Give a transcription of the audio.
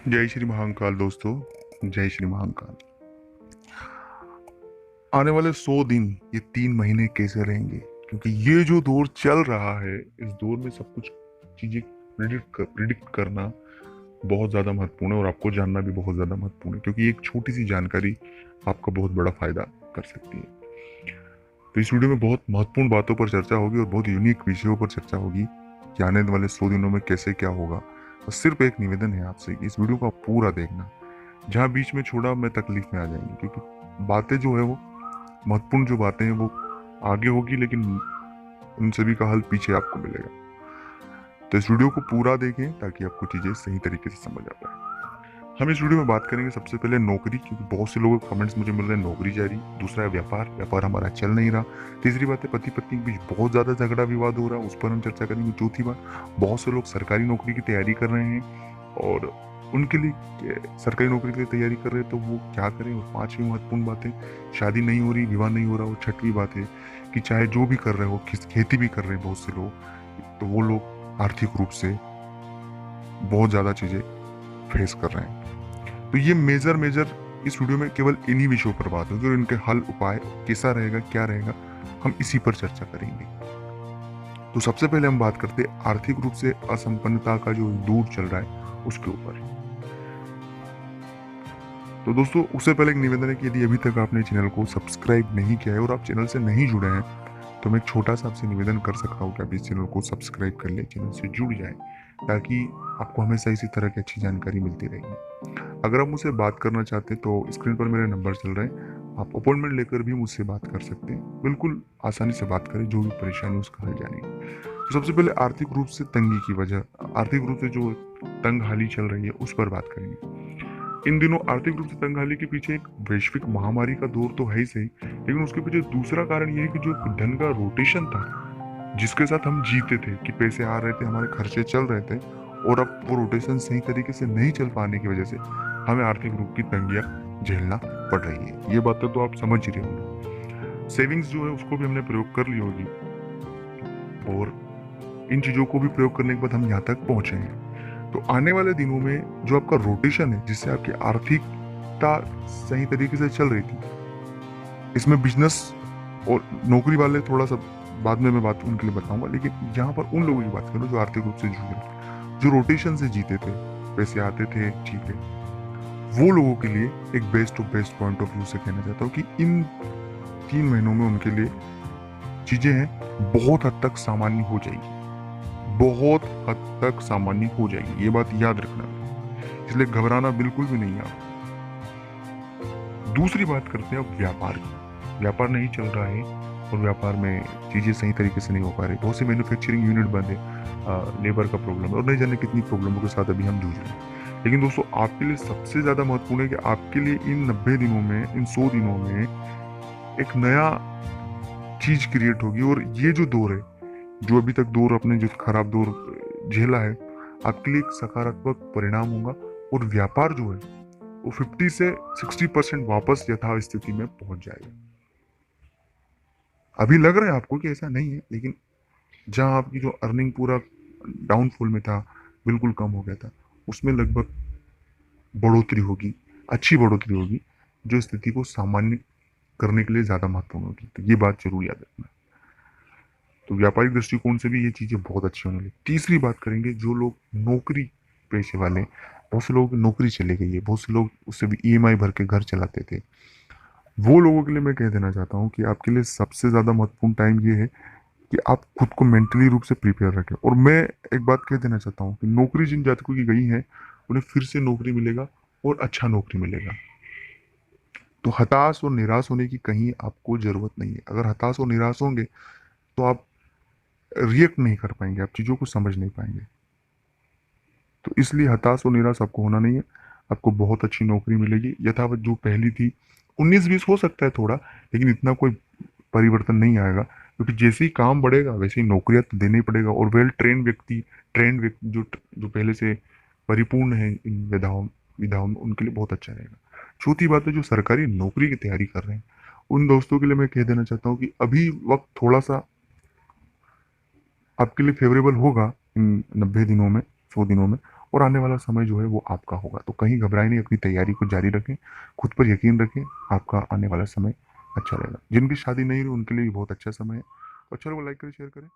जय श्री महाकाल दोस्तों। जय श्री महाकाल। आने वाले 100 दिन, ये 3 महीने कैसे रहेंगे? क्योंकि ये जो दौर चल रहा है, इस दौर में सब कुछ चीजें प्रिडिक्ट करना बहुत ज्यादा महत्वपूर्ण है और आपको जानना भी बहुत ज्यादा महत्वपूर्ण है, क्योंकि एक छोटी सी जानकारी आपका बहुत बड़ा फायदा कर सकती है। तो इस वीडियो में बहुत महत्वपूर्ण बातों पर चर्चा होगी और बहुत यूनिक विषयों पर चर्चा होगी कि आने वाले 100 दिनों में कैसे क्या होगा। और सिर्फ एक निवेदन है आपसे कि इस वीडियो को आप पूरा देखना। जहाँ बीच में छोड़ा मैं तकलीफ में आ जाएंगे, क्योंकि बातें जो है वो महत्वपूर्ण जो बातें हैं वो आगे होगी, लेकिन उन सभी का हल पीछे आपको मिलेगा। तो इस वीडियो को पूरा देखें ताकि आपको चीजें सही तरीके से समझ आ पाए। हम इस वीडियो में बात करेंगे सबसे पहले नौकरी, क्योंकि बहुत से लोगों के कमेंट्स मुझे मिल रहे हैं नौकरी जा रही। दूसरा है व्यापार, व्यापार हमारा चल नहीं रहा। तीसरी बात है पति पत्नी के बीच बहुत ज्यादा झगड़ा विवाद हो रहा है, उस पर हम चर्चा करेंगे। चौथी बात, बहुत से लोग सरकारी नौकरी की तैयारी कर रहे हैं और उनके लिए सरकारी नौकरी के लिए तैयारी कर रहे हैं तो वो क्या करें। और पांचवी महत्वपूर्ण बात है, शादी नहीं हो रही, विवाह नहीं हो रहा। और छठवीं बात है कि चाहे जो भी कर रहे हो, खेती भी कर रहे हैं बहुत से लोग, तो वो लोग आर्थिक रूप से बहुत ज्यादा चीजें फेस कर रहे हैं। तो ये मेजर मेजर इस वीडियो में केवल इन्हीं विषयों पर बात होगी और इनके हल उपाय कैसा रहेगा, क्या रहेगा, हम इसी पर चर्चा करेंगे। तो सबसे पहले हम बात करते हैं आर्थिक रूप से असंपन्नता का जो दौर चल रहा है उसके ऊपर। तो दोस्तों, उससे पहले एक निवेदन है कि यदि अभी तक आपने चैनल को सब्सक्राइब नहीं किया है और आप चैनल से नहीं जुड़े हैं, तो मैं एक छोटा सा आपसे निवेदन कर सकता हूँ कि आप इस चैनल को सब्सक्राइब कर लें, चैनल से जुड़ जाएं, ताकि आपको हमेशा इसी तरह की अच्छी जानकारी मिलती रहेगी। अगर आप मुझसे बात करना चाहते हैं तो स्क्रीन पर मेरे नंबर चल रहे हैं, आप अपॉइंटमेंट लेकर भी मुझसे बात कर सकते हैं। बिल्कुल आसानी से बात करें, जो भी परेशानी उसका हल जानेंगे। तो सबसे पहले आर्थिक रूप से तंगी की वजह, आर्थिक रूप से जो तंग हाली चल रही है उस पर बात करेंगे। इन दिनों आर्थिक रूप से तंगहाली के पीछे एक वैश्विक महामारी का दौर तो है ही सही, लेकिन उसके पीछे दूसरा कारण ये है कि जो एक धन का रोटेशन था, जिसके साथ हम जीते थे, कि पैसे आ रहे थे, हमारे खर्चे चल रहे थे, और अब वो रोटेशन सही तरीके से नहीं चल पाने की वजह से हमें आर्थिक रूप की तंगियां झेलना पड़ रही है। ये बातें तो आप समझ ही रहे होंगे। सेविंग्स जो है उसको भी हमने प्रयोग कर ली होगी, और इन चीजों को भी प्रयोग करने के बाद हम यहाँ तक पहुंचे हैं। तो आने वाले दिनों में जो आपका रोटेशन है, जिससे आपकी आर्थिकता सही तरीके से चल रही थी, इसमें बिजनेस और नौकरी वाले थोड़ा सा बाद में मैं बात उनके लिए बताऊंगा, लेकिन यहाँ पर उन लोगों की बात करूँ जो आर्थिक रूप से जुड़े, जो रोटेशन से जीते थे, पैसे आते थे, ठीक है, वो लोगों के लिए एक best of best point of view से कहना चाहता हूँ कि इन 3 महीनों में उनके लिए चीजें हैं बहुत हद तक सामान्य हो जाएगी, बहुत हद तक सामान्य हो जाएगी। ये बात याद रखना, इसलिए घबराना बिल्कुल भी नहीं है आपको। दूसरी बात करते हैं अब व्यापार की। व्यापार नहीं चल रहा है और व्यापार में चीजें सही तरीके से नहीं हो पा रही। बहुत से मैन्युफैक्चरिंग यूनिट बंद है, लेबर का प्रॉब्लम है और नहीं जाने कितनी प्रॉब्लमों के साथ अभी हम जूझ रहे हैं। लेकिन दोस्तों, आपके लिए सबसे ज्यादा महत्वपूर्ण है कि आपके लिए इन 90 दिनों में, इन 100 दिनों में एक नया चीज क्रिएट होगी। और ये जो दौर है, जो अभी तक दौर, अपने जो खराब दौर झेला है, आपके लिए एक सकारात्मक परिणाम होगा और व्यापार जो है वो 50 से 60% वापस यथास्थिति में पहुंच जाएगा। अभी लग रहा है आपको कि ऐसा नहीं है, लेकिन जहां आपकी जो अर्निंग पूरा डाउनफॉल में था, बिल्कुल कम हो गया था, उसमें लगभग बढ़ोतरी होगी, अच्छी बढ़ोतरी होगी, जो स्थिति को सामान्य करने के लिए ज्यादा महत्वपूर्ण होगी। तो ये बात जरूर याद रखना। तो व्यापारिक दृष्टिकोण से भी ये चीजें बहुत अच्छी होने लगी। तीसरी बात करेंगे, जो लोग नौकरी पेशे वाले, बहुत से लोगों की नौकरी चली गई है, बहुत से लोग उससे भी ईएमआई भर के घर चलाते थे, वो लोगों के लिए मैं कह देना चाहता हूँ कि आपके लिए सबसे ज्यादा महत्वपूर्ण टाइम ये है कि आप खुद को मेंटली रूप से प्रिपेयर रखें। और मैं एक बात कह देना चाहता हूँ कि नौकरी जिन जातकों की गई है, उन्हें फिर से नौकरी मिलेगा और अच्छा नौकरी मिलेगा। तो हताश और निराश होने की कहीं आपको जरूरत नहीं है। अगर हताश और निराश होंगे तो आप रिएक्ट नहीं कर पाएंगे, आप चीजों को समझ नहीं पाएंगे। तो इसलिए हताश और निराश आपको होना नहीं है। आपको बहुत अच्छी नौकरी मिलेगी, यथावत जो पहली थी। 19-20 हो सकता है थोड़ा, लेकिन इतना कोई परिवर्तन नहीं आएगा, क्योंकि जैसे ही काम बढ़ेगा वैसे ही नौकरियां तो देना ही पड़ेगा। और वेल ट्रेंड व्यक्ति जो जो पहले से परिपूर्ण है इन विधाओं विधाओं में, उनके लिए बहुत अच्छा रहेगा। चौथी बात है, जो सरकारी नौकरी की तैयारी कर रहे हैं, उन दोस्तों के लिए मैं कह देना चाहता हूँ कि अभी वक्त थोड़ा सा आपके लिए फेवरेबल होगा इन 90 दिनों में, 100 दिनों में। और आने वाला समय जो है वो आपका होगा। तो कहीं घबराए नहीं, अपनी तैयारी को जारी रखें, खुद पर यकीन रखें, आपका आने वाला समय अच्छा रहेगा। जिनकी शादी नहीं हुई उनके लिए भी बहुत अच्छा समय है। तो अच्छा लगा, लाइक करें, शेयर करें।